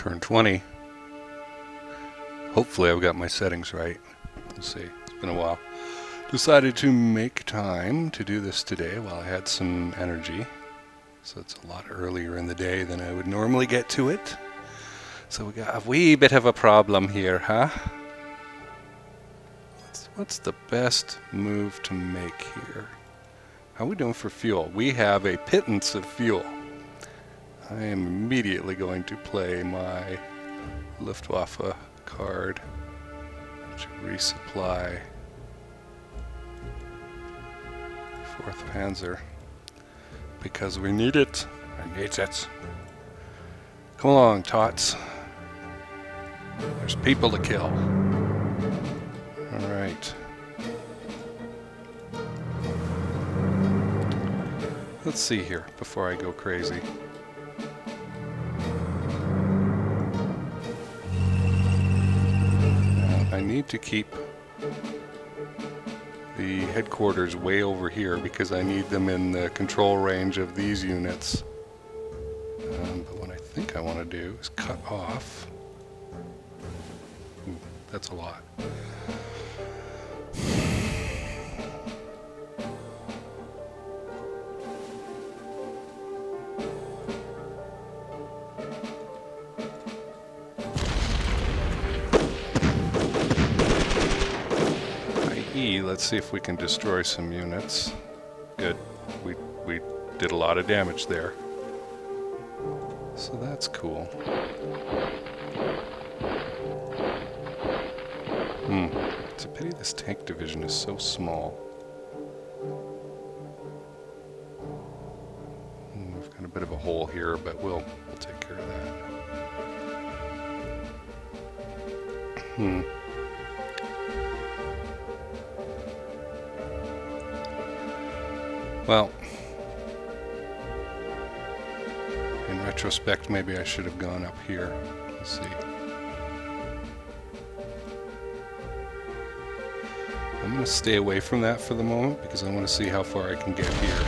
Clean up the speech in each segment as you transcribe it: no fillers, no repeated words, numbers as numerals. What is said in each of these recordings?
Turn 20. Hopefully I've got my settings right. Let's see. It's been a while. Decided to make time to do this today while I had some energy. So it's a lot earlier in the day than I would normally get to it. So we got a wee bit of a problem here, huh? What's the best move to make here? How are we doing for fuel? We have a pittance of fuel. I am immediately going to play my Luftwaffe card to resupply 4th Panzer because we need it. I need it. Come along, tots. There's people to kill. All right. Let's see here before I go crazy. I need to keep the headquarters way over here because I need them in the control range of these units. But what I think I want to do is cut off. Ooh, that's a lot. Let's see if we can destroy some units. Good. We did a lot of damage there. So that's cool. It's a pity this tank division is so small. We've got a bit of a hole here, but we'll take care of that. Well, in retrospect, maybe I should have gone up here. Let's see. I'm going to stay away from that for the moment because I want to see how far I can get here.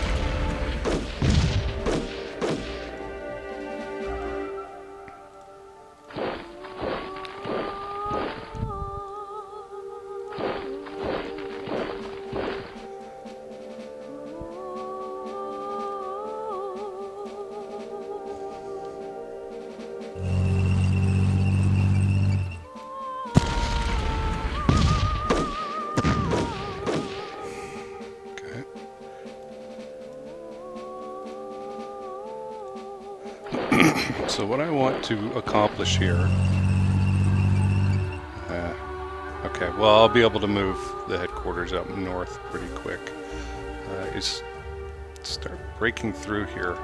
So what I want to accomplish here, okay, well I'll be able to move the headquarters up north pretty quick, is start breaking through here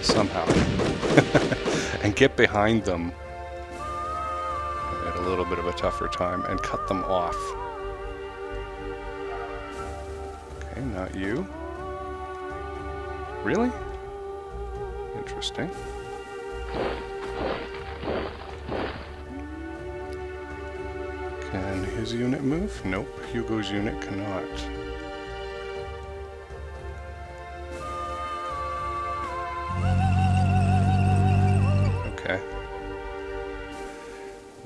somehow and get behind them at a little bit of a tougher time and cut them off. Okay, not you. Really? Interesting. Can his unit move? Nope, Hugo's unit cannot. Okay.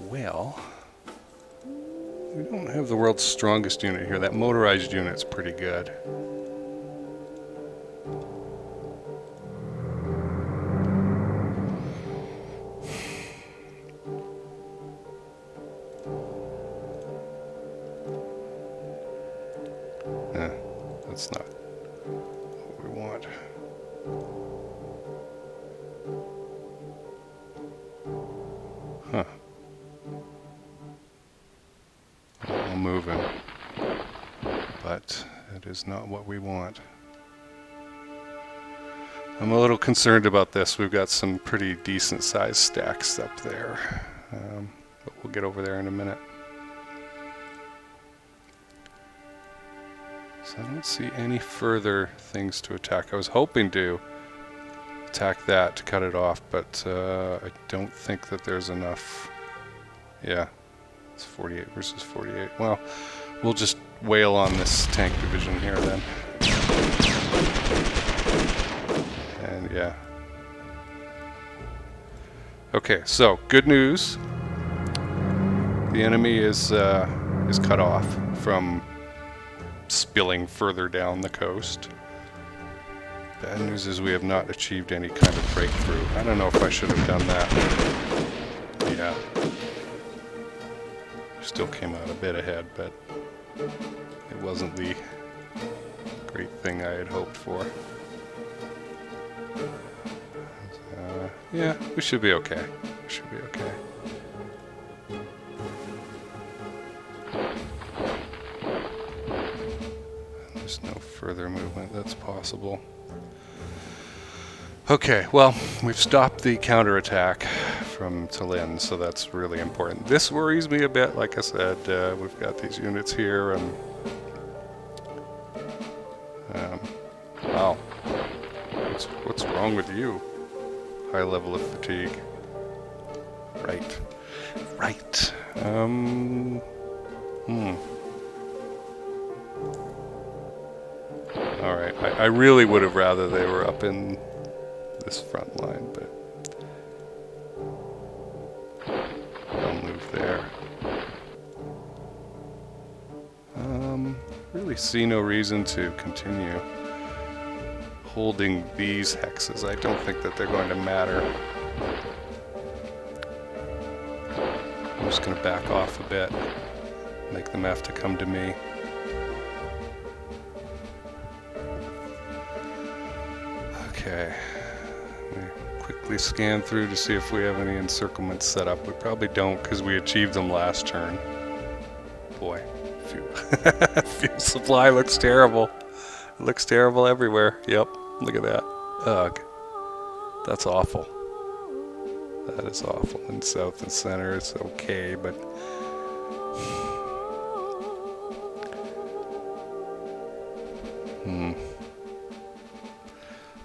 Well, we don't have the world's strongest unit here. That motorized unit's pretty good. That's not what we want. Huh. I'll move him. But it is not what we want. I'm a little concerned about this. We've got some pretty decent sized stacks up there. But we'll get over there in a minute. So I don't see any further things to attack. I was hoping to attack that to cut it off, but I don't think that there's enough. Yeah, it's 48 versus 48. Well, we'll just wail on this tank division here then. And yeah, Okay, so good news. The enemy is cut off from spilling further down the coast. Bad news is we have not achieved any kind of breakthrough. I don't know if I should have done that. Yeah. Still came out a bit ahead, but it wasn't the great thing I had hoped for. Yeah, we should be okay. We should be okay. There's no further movement that's possible. Okay, well, we've stopped the counterattack from Tallinn, so that's really important. This worries me a bit. Like I said, we've got these units here, and wow, what's wrong with you? High level of fatigue. Right. All right. I really would have rather they were up in this front line, but I'll move there. Really see no reason to continue holding these hexes. I don't think that they're going to matter. I'm just going to back off a bit, make them have to come to me. Okay. Quickly scan through to see if we have any encirclements set up. We probably don't because we achieved them last turn. Boy, fuel supply looks terrible. It looks terrible everywhere. Yep, look at that. Ugh. That's awful. That is awful. In south and center it's okay, but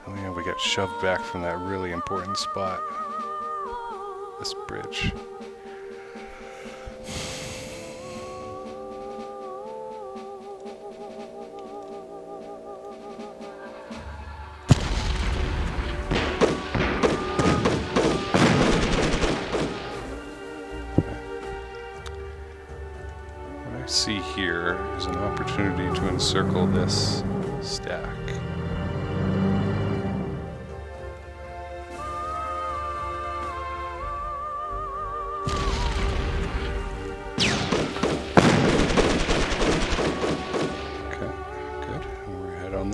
oh yeah, we got shoved back from that really important spot. This bridge. What I see here is an opportunity to encircle this stack.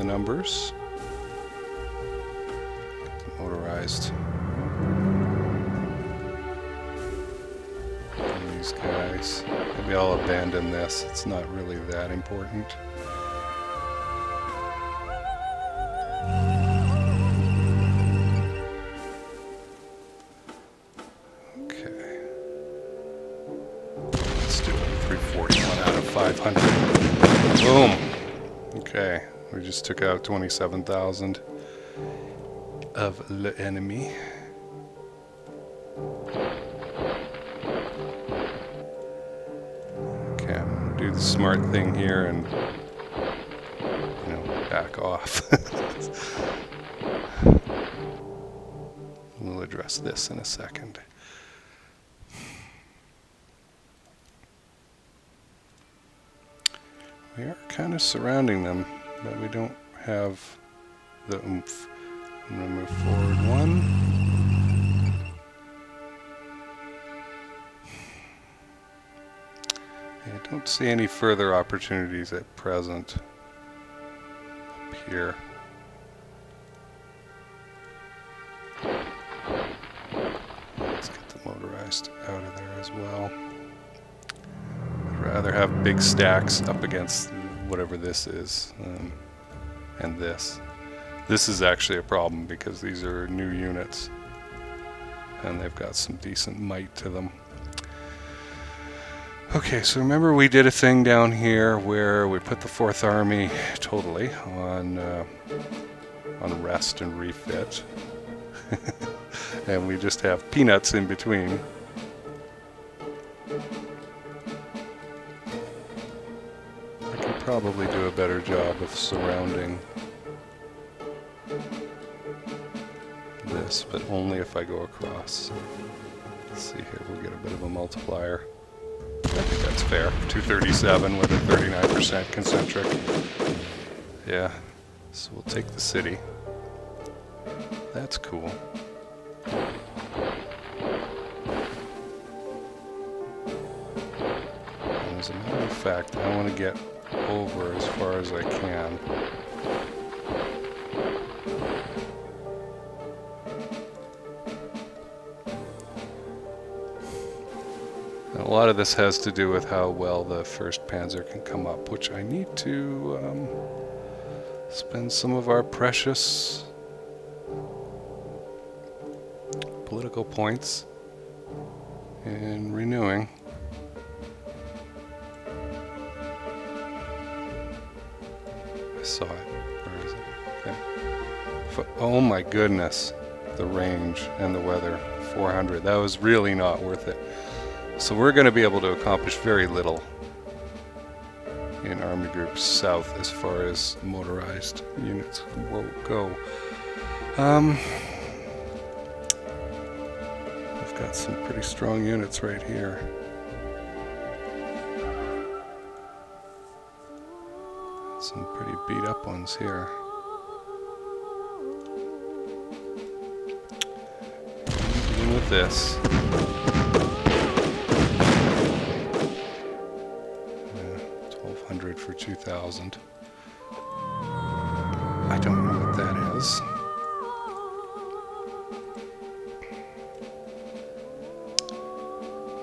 Numbers. Motorized. And these guys. Maybe I'll abandon this. It's not really that important. Okay. Let's do it. 341 out of 500. Boom. Okay. We just took out 27,000 of the enemy. Okay, I'm gonna do the smart thing here and, back off. We'll address this in a second. We are kind of surrounding them, but we don't have the oomph. I'm going to move forward one. I don't see any further opportunities at present up here. Let's get the motorized out of there as well. I'd rather have big stacks up against whatever this is, and this. This is actually a problem because these are new units and they've got some decent might to them. Okay, so remember we did a thing down here where we put the 4th Army totally on rest and refit. And we just have peanuts in between. I can probably do a better job of surrounding this, but only if I go across. Let's see here, we'll get a bit of a multiplier. I think that's fair. 237 with a 39% concentric. Yeah, so we'll take the city. That's cool. And as a matter of fact, I want to get over as far as I can. And a lot of this has to do with how well the 1st Panzer can come up, which I need to spend some of our precious political points in renewing. I saw it. Where is it? Okay. Oh my goodness, the range and the weather. 400. That was really not worth it. So we're going to be able to accomplish very little in Army Group South as far as motorized units will go. We've got some pretty strong units right here. Some pretty beat up ones here. Begin with this. 1200 for 2000. I don't know what that is.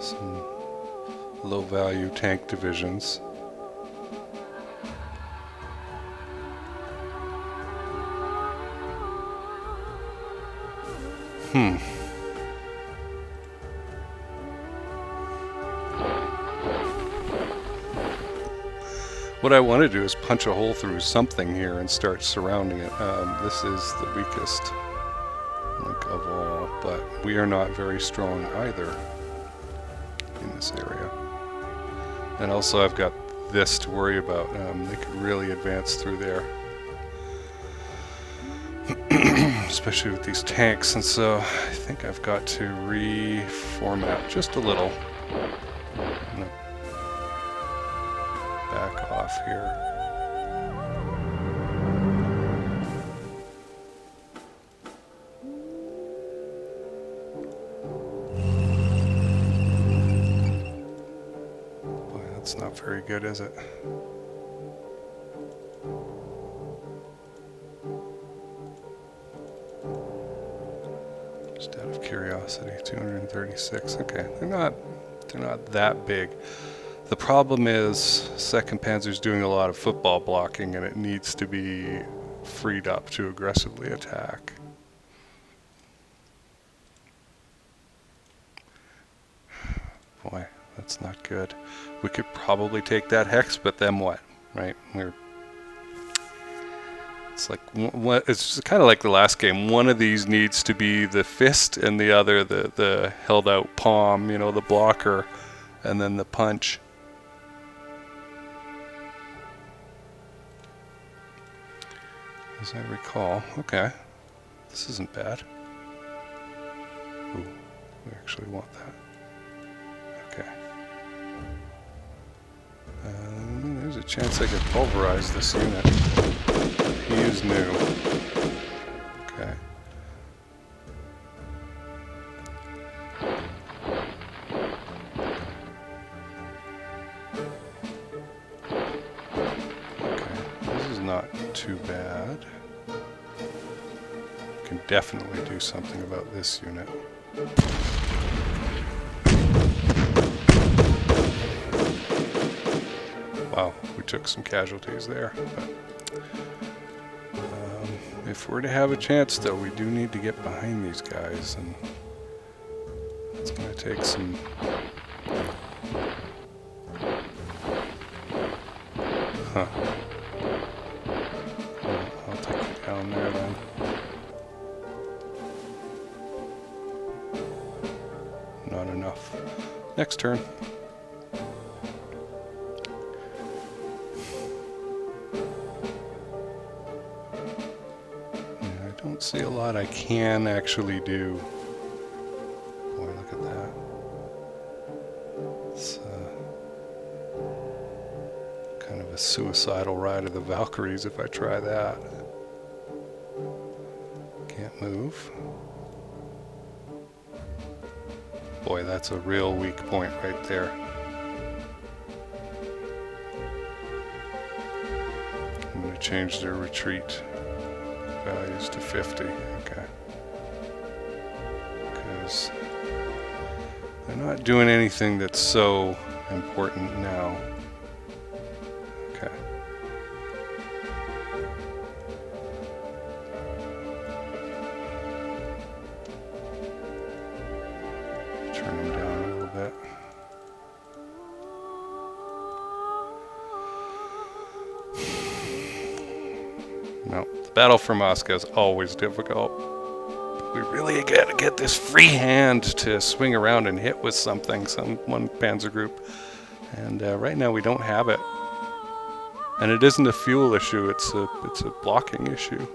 Some low value tank divisions. What I want to do is punch a hole through something here and start surrounding it. This is the weakest link of all, but we are not very strong either in this area. And also I've got this to worry about. They could really advance through there. Especially with these tanks, and so I think I've got to reformat just a little. I'm gonna back off here. Boy, that's not very good, is it? Just out of curiosity, 236. Okay, they're not that big. The problem is 2nd Panzer's doing a lot of football blocking, and it needs to be freed up to aggressively attack. Boy, that's not good. We could probably take that hex, but then what, right? It's like it's kind of like the last game. One of these needs to be the fist, and the other the held out palm. You know, the blocker, and then the punch. As I recall, okay, this isn't bad. Ooh, we actually want that. Okay. There's a chance I could pulverize this unit. He is new. Okay. Okay, this is not too bad. Can definitely do something about this unit. Wow, we took some casualties there. But, if we're to have a chance, though, we do need to get behind these guys, and it's going to take some... Huh. Well, I'll take it down there, then. Not enough. Next turn. see a lot I can actually do. Boy, look at that. It's kind of a suicidal ride of the Valkyries if I try that. Can't move. Boy, that's a real weak point right there. I'm going to change their retreat values to 50. Okay. Because they're not doing anything that's so important now. Okay. Turn them down a little bit. No, the battle for Moscow is always difficult. We really got to get this free hand to swing around and hit with something, one panzer group. And right now we don't have it. And it isn't a fuel issue, it's a blocking issue.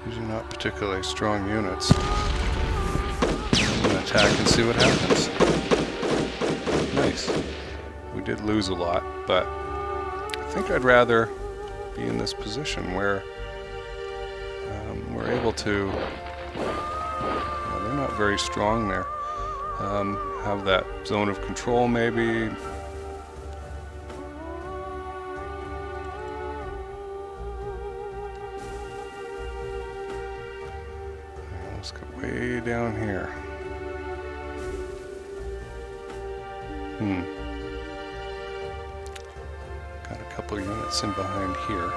These are not particularly strong units. I'm going to attack and see what happens. Nice. We did lose a lot, but I think I'd rather be in this position where we're able to, they're not very strong there, have that zone of control maybe. Let's go way down here. Got a couple units in behind here.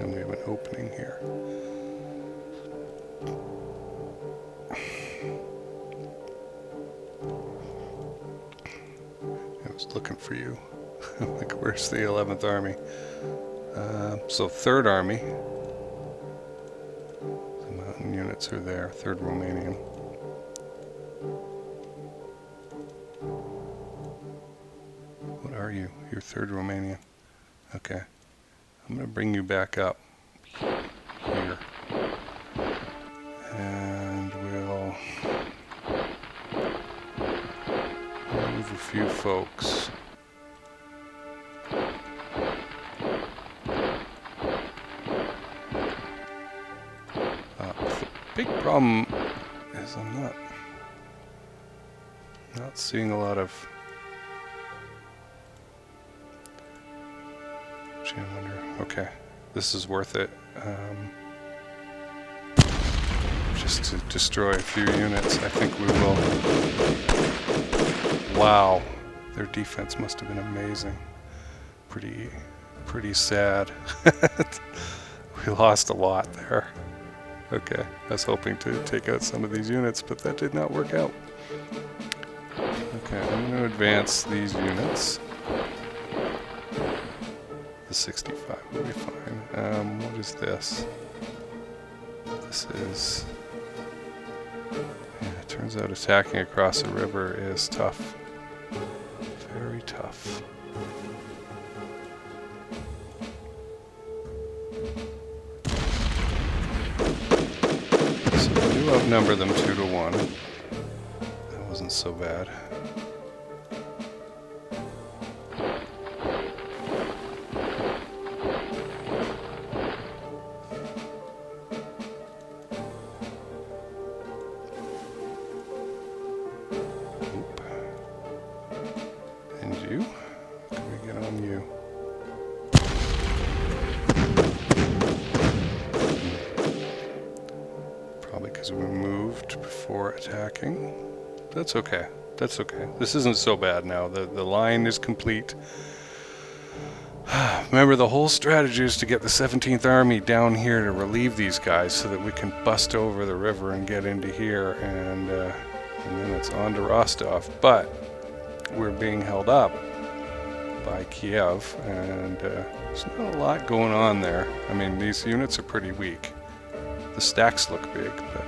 And we have an opening here. I was looking for you. Like, where's the 11th Army? So 3rd Army. The mountain units are there. 3rd Romanian. What are you? You're 3rd Romanian. Okay. I'm going to bring you back up here. And we'll move a few folks. The big problem is I'm not seeing a lot of. Gee, I wonder. Okay, this is worth it. Just to destroy a few units, I think we will. Wow, their defense must have been amazing. Pretty sad. We lost a lot there. Okay, I was hoping to take out some of these units, but that did not work out. Okay, I'm going to advance these units. The 65 will be fine. What is this? This is... Yeah, it turns out attacking across a river is tough. Very tough. So we do outnumber them 2-1. That wasn't so bad. Attacking. That's okay. That's okay. This isn't so bad now. The line is complete. Remember, the whole strategy is to get the 17th Army down here to relieve these guys so that we can bust over the river and get into here, and then it's on to Rostov. But we're being held up by Kiev, and there's not a lot going on there. I mean, these units are pretty weak. The stacks look big, but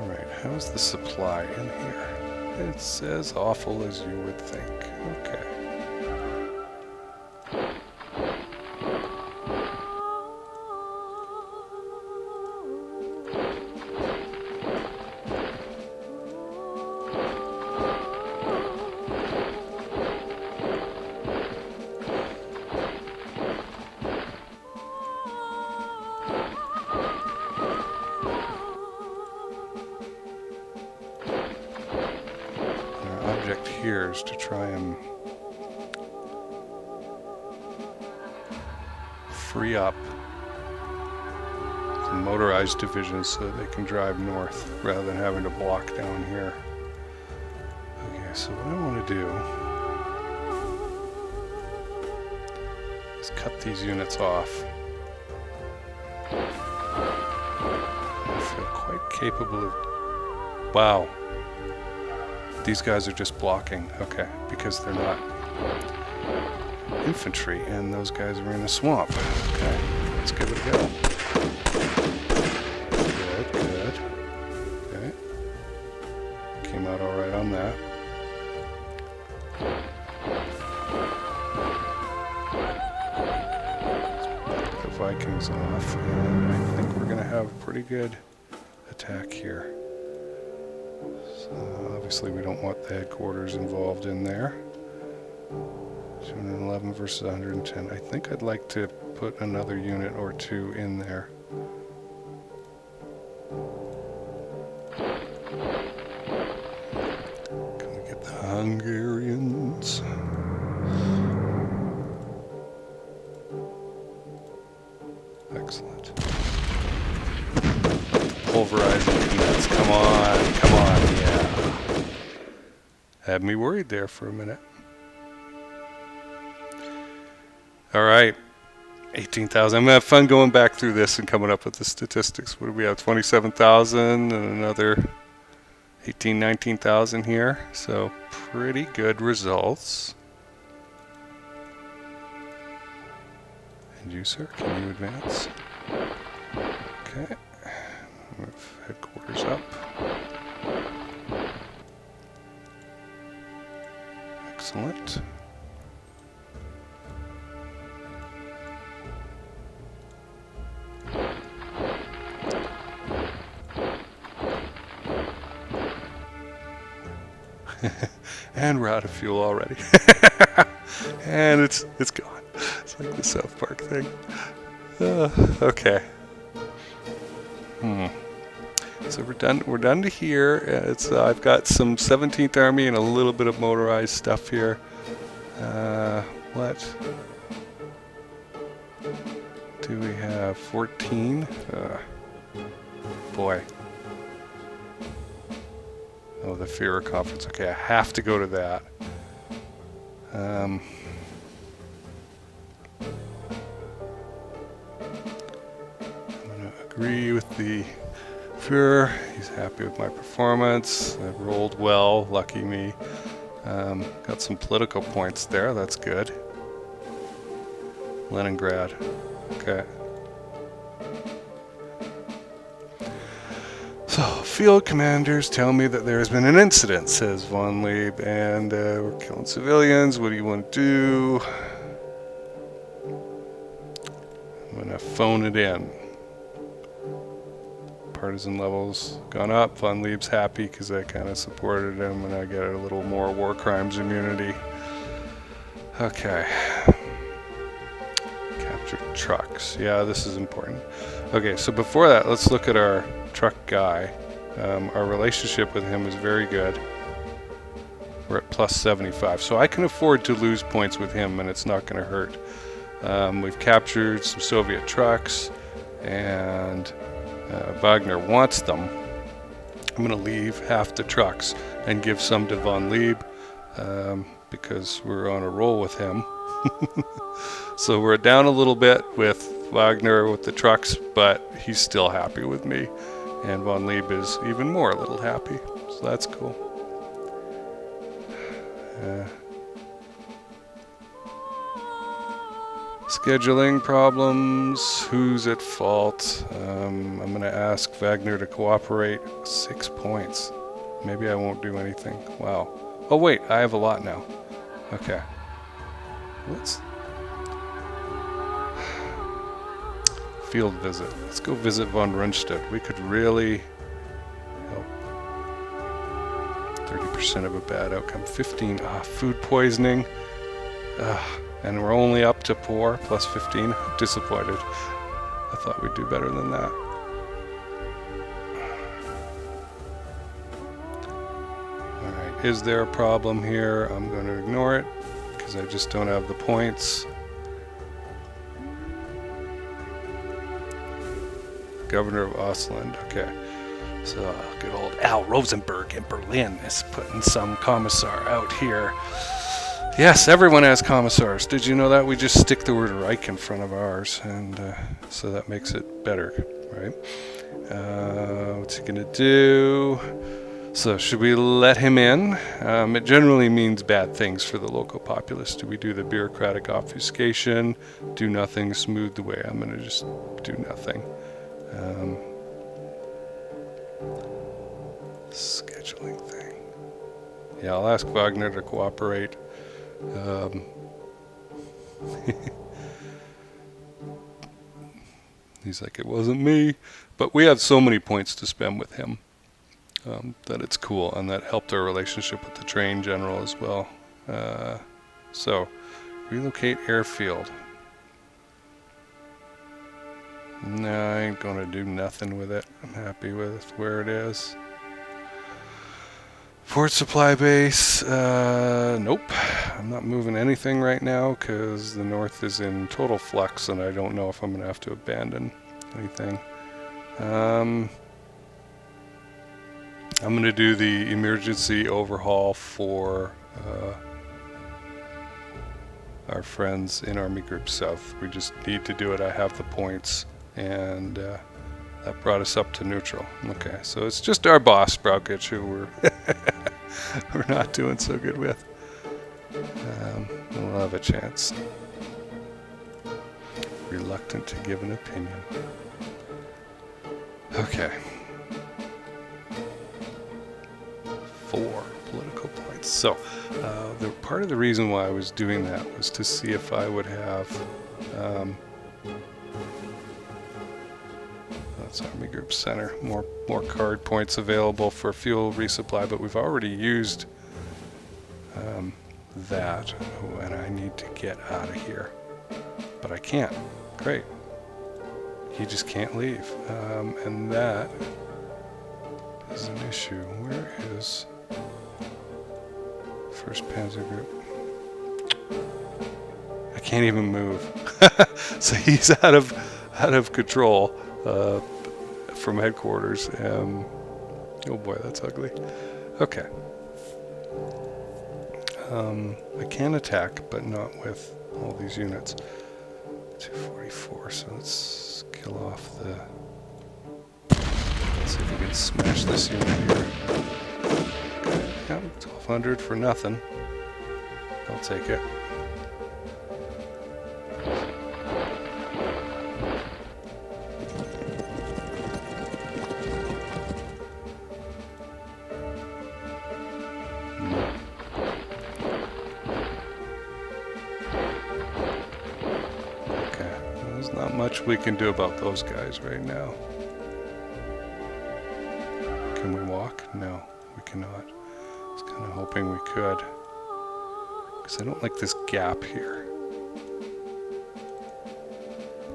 alright, how's the supply in here? It's as awful as you would think. Okay. Here is to try and free up the motorized divisions so that they can drive north rather than having to block down here. Okay, so what I want to do is cut these units off. I feel quite capable of... Wow. These guys are just blocking, okay, because they're not infantry, and those guys are in a swamp. Okay, let's give it a go. Good, good. Okay. Came out all right on that. Let's put the Vikings off, and I think we're going to have a pretty good attack here. Obviously, we don't want the headquarters involved in there. 211 versus 110. I think I'd like to put another unit or two in there. Can we get the Hungarians? Excellent. Pulverizing units. Come on, come on, yeah. Had me worried there for a minute. Alright, 18,000. I'm going to have fun going back through this and coming up with the statistics. What do we have? 27,000 and another 18, 19,000 here. So pretty good results. And you, sir, can you advance? Okay. Move headquarters up. Excellent. And we're out of fuel already. And it's gone. It's like the South Park thing. Okay. So we're done to here. It's I've got some 17th Army and a little bit of motorized stuff here. What do we have? 14? Boy. Oh, the Führer Conference. Okay, I have to go to that. I'm going to agree with the Führer. He's happy with my performance. I rolled well, lucky me. Got some political points there, that's good. Leningrad, okay. So, field commanders tell me that there has been an incident, says von Lieb, and we're killing civilians. What do you want to do? I'm going to phone it in. Partisan levels gone up. Von Lieb's happy because I kind of supported him and I get a little more war crimes immunity. Okay. Captured trucks. Yeah, this is important. Okay, so before that, let's look at our truck guy. Our relationship with him is very good. We're at plus 75, so I can afford to lose points with him and it's not going to hurt. We've captured some Soviet trucks and Wagner wants them. I'm going to leave half the trucks and give some to von Lieb because we're on a roll with him. So we're down a little bit with Wagner with the trucks, but he's still happy with me. And von Lieb is even more a little happy. So that's cool. Scheduling problems. Who's at fault? I'm going to ask Wagner to cooperate. 6 points. Maybe I won't do anything. Wow. Oh wait, I have a lot now. Okay. Let's field visit. Let's go visit von Rundstedt. We could really help. 30% of a bad outcome. 15. Food poisoning. And we're only up to poor, plus 15. Disappointed. I thought we'd do better than that. Alright, is there a problem here? I'm going to ignore it, because I just don't have the points. Governor of Ostland, okay. So, good old Al Rosenberg in Berlin is putting some commissar out here. Yes, everyone has commissars. Did you know that? We just stick the word Reich in front of ours, and so that makes it better, right? What's he gonna do? So should we let him in? It generally means bad things for the local populace. Do we do the bureaucratic obfuscation? Do nothing, smooth the way? I'm gonna just do nothing. Scheduling thing. Yeah, I'll ask Wagner to cooperate. He's like, it wasn't me, but we have so many points to spend with him that it's cool, and that helped our relationship with the train general as well. So, relocate airfield. No, I ain't gonna do nothing with it. I'm happy with where it is. Port supply base, nope. I'm not moving anything right now because the north is in total flux and I don't know if I'm going to have to abandon anything. I'm going to do the emergency overhaul for our friends in Army Group South. We just need to do it. I have the points, and that brought us up to neutral. Okay, so it's just our boss, Braukich, who we're not doing so good with. We'll have a chance. Reluctant to give an opinion. Okay. 4 political points. So, the part of the reason why I was doing that was to see if I would have that's Army Group Center. More card points available for fuel resupply, but we've already used that. Oh, and I need to get out of here. But I can't. Great. He just can't leave. And that is an issue. Where is 1st Panzer Group? I can't even move. So he's out of control from headquarters. Oh boy, that's ugly. Okay. I can attack, but not with all these units. 244, so let's kill off the... Let's see if we can smash this unit here. Okay. Yeah, 1200 for nothing. I'll take it. We can do about those guys right now. Can we walk? No, we cannot. I was kind of hoping we could, because I don't like this gap here.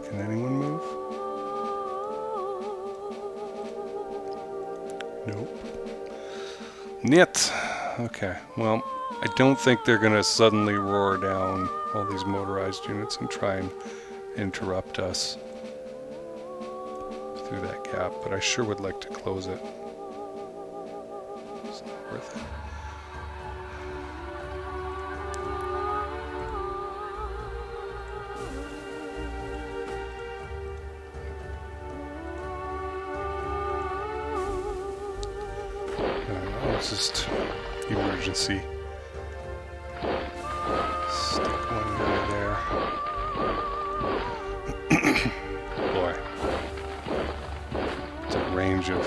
Can anyone move? Nope. Niet. Okay, well, I don't think they're going to suddenly roar down all these motorized units and try and interrupt us through that gap, but I sure would like to close it. It's not worth it. closest emergency. Stick one guy there. Boy. The range of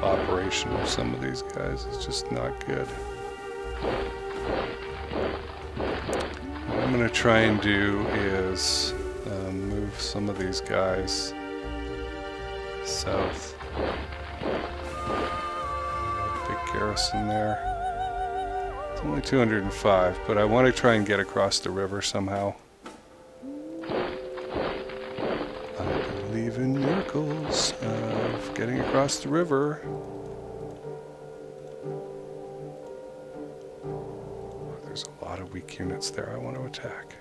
operation of some of these guys is just not good. What I'm going to try and do is move some of these guys south. Big garrison there. It's only 205, but I want to try and get across the river somehow. I believe in miracles of getting across the river. There's a lot of weak units there I want to attack.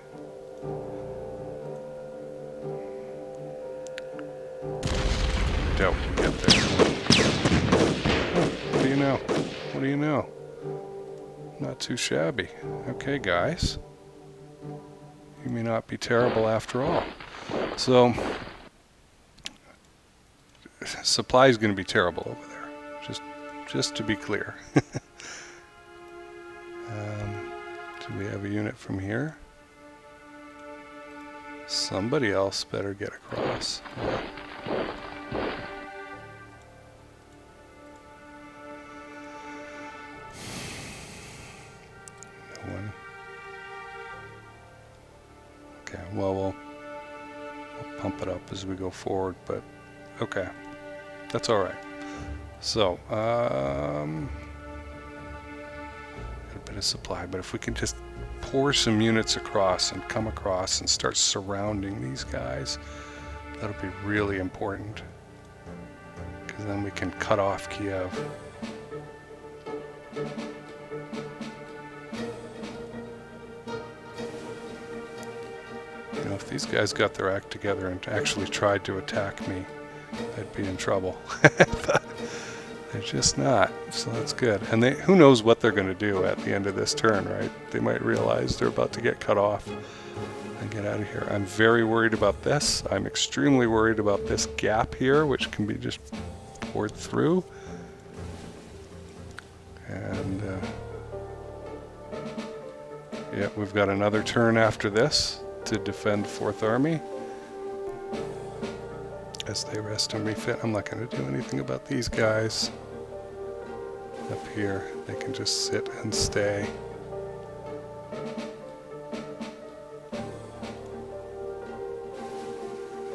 I doubt we get there. Oh, what do you know? What do you know? Not too shabby. Okay, guys. You may not be terrible after all. So, supply is going to be terrible over there. Just to be clear. Do we have a unit from here? Somebody else better get across. Yeah. No one. Okay, well, we'll pump it up as we go forward, but okay. That's all right. So, got a bit of supply, but if we can just pour some units across and come across and start surrounding these guys, that'll be really important, because then we can cut off Kiev. You know, if these guys got their act together and actually tried to attack me, I'd be in trouble. But they're just not, so that's good. And who knows what they're going to do at the end of this turn, right? They might realize they're about to get cut off and get out of here. I'm very worried about this. I'm extremely worried about this gap here, which can be just poured through. And yeah, we've got another turn after this to defend 4th Army as they rest and refit. I'm not going to do anything about these guys up here. They can just sit and stay.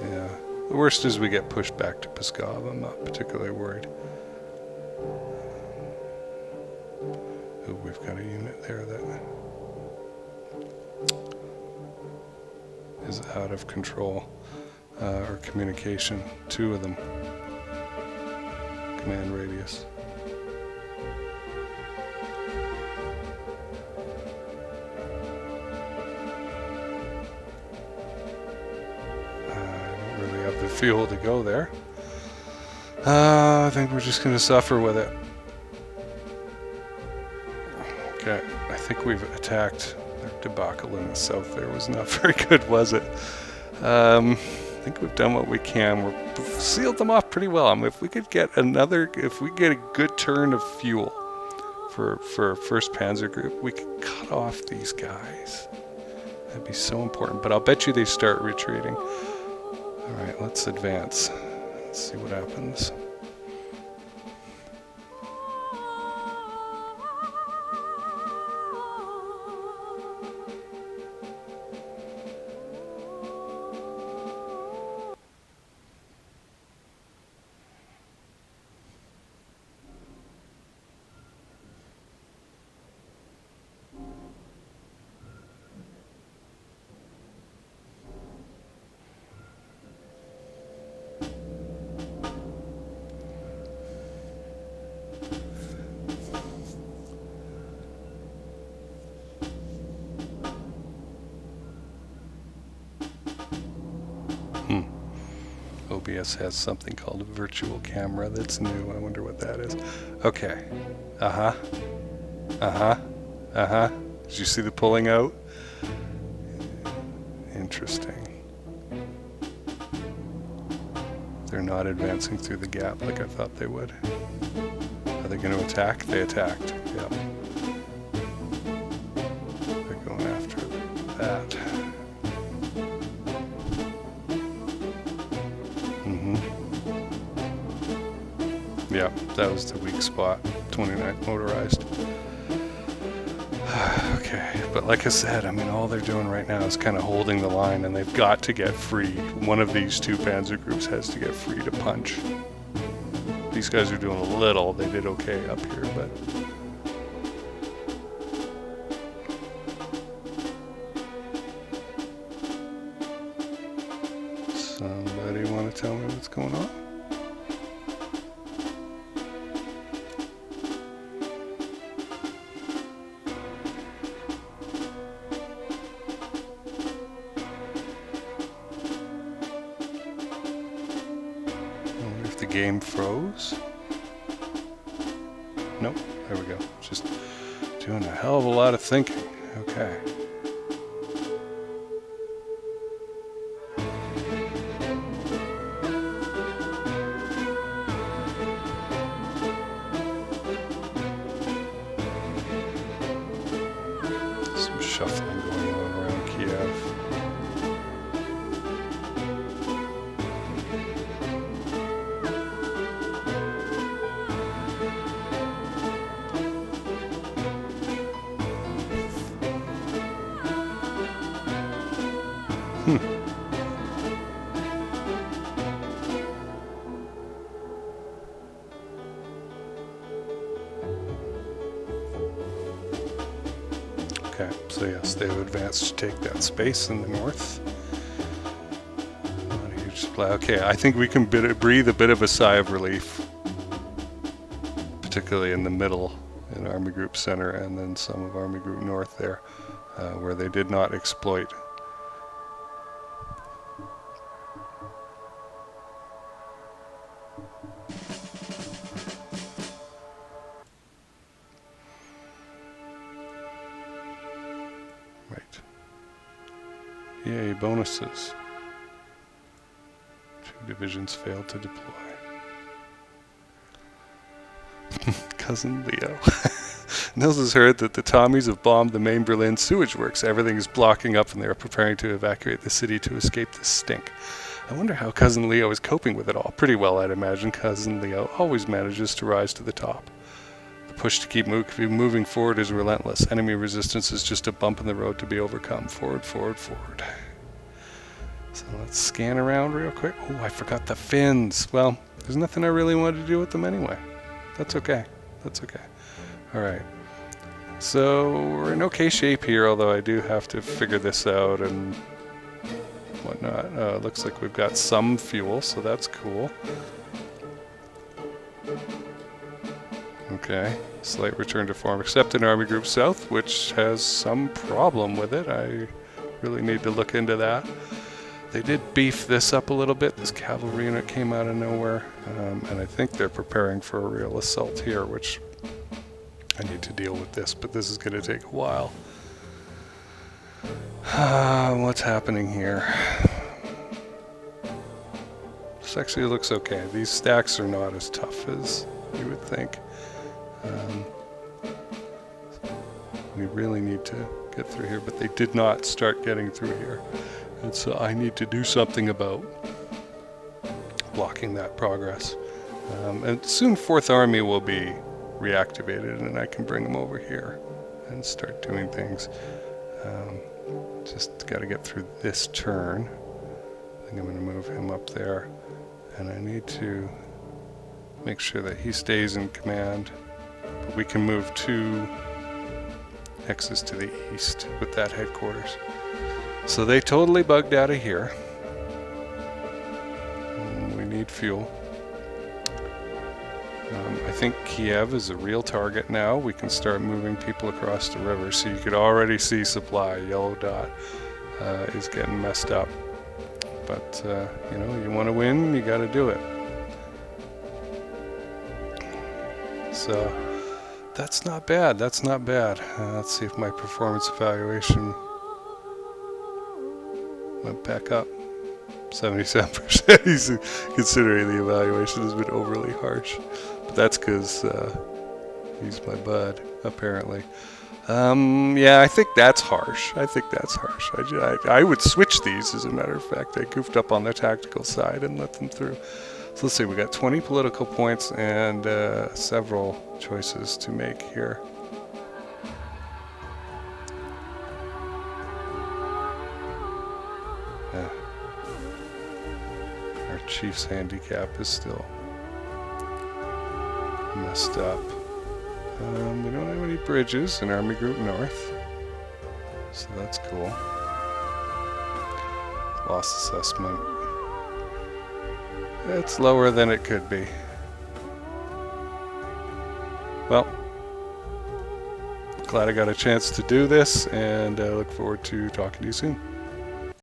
Yeah, the worst is we get pushed back to Pskov. I'm not particularly worried. Oh, we've got a unit there that is out of control. Or communication, 2 of them. Command radius. I don't really have the fuel to go there. I think we're just going to suffer with it. Okay, I think we've attacked. Their debacle in the south there was not very good, was it? I think we've done what we can. We've sealed them off pretty well. I mean, if we could get if we get a good turn of fuel for 1st Panzer Group, we could cut off these guys. That'd be so important. But I'll bet you they start retreating. All right, let's advance. Let's see what happens. OBS has something called a virtual camera that's new. I wonder what that is. Okay. Did you see the pulling out? Interesting. They're not advancing through the gap like I thought they would. Are they going to attack? They attacked. Yep. They're going after that. Yeah, that was the weak spot. 29th motorized. Okay, but like I said, I mean, all they're doing right now is kind of holding the line, and they've got to get free. One of these two panzer groups has to get free to punch. These guys are doing a little. They did okay up here, but... Somebody want to tell me what's going on? Game froze? Nope, there we go. Just doing a hell of a lot of thinking. Okay. Some shuffling going on around Kiev. Okay, so yes, they've advanced to take that space in the north. Not a huge supply. Okay, I think we can breathe a bit of a sigh of relief, particularly in the middle, in Army Group Center, and then some of Army Group North there, where they did not exploit. Yay, bonuses. 2 divisions failed to deploy. Cousin Leo. Nils has heard that the Tommies have bombed the main Berlin sewage works. Everything is blocking up and they are preparing to evacuate the city to escape the stink. I wonder how Cousin Leo is coping with it all. Pretty well, I'd imagine. Cousin Leo always manages to rise to the top. The push to keep moving forward is relentless. Enemy resistance is just a bump in the road to be overcome. Forward, forward, forward. So let's scan around real quick. Oh, I forgot the fins. Well, there's nothing I really wanted to do with them anyway. That's okay. That's okay. All right. So we're in okay shape here, although I do have to figure this out and whatnot. Looks like we've got some fuel, so that's cool. Okay, slight return to form, except in Army Group South, which has some problem with it. I really need to look into that. They did beef this up a little bit. This cavalry unit came out of nowhere, and I think they're preparing for a real assault here, which I need to deal with this, but this is going to take a while. What's happening here? This actually looks okay. These stacks are not as tough as you would think. We really need to get through here, but they did not start getting through here. And so I need to do something about blocking that progress. And soon 4th Army will be reactivated and I can bring them over here and start doing things. Just got to get through this turn. I think I'm going to move him up there. And I need to make sure that he stays in command. But we can move 2 X's to the east with that headquarters. So they totally bugged out of here. And we need fuel. I think Kiev is a real target now. We can start moving people across the river. So you could already see supply. Yellow dot is getting messed up. But, you know, you want to win, you got to do it. So that's not bad. That's not bad. Let's see if my performance evaluation went back up. 77%. Considering the evaluation has been overly harsh. But that's because He's my bud, apparently. Yeah, I think that's harsh. I would switch these, as a matter of fact. I goofed up on the tactical side and let them through. So let's see, we got 20 political points and several choices to make here. Our chief's handicap is still messed up. We don't have any bridges in Army Group North, so that's cool. Loss assessment. It's lower than it could be. Well, glad I got a chance to do this, and I look forward to talking to you soon.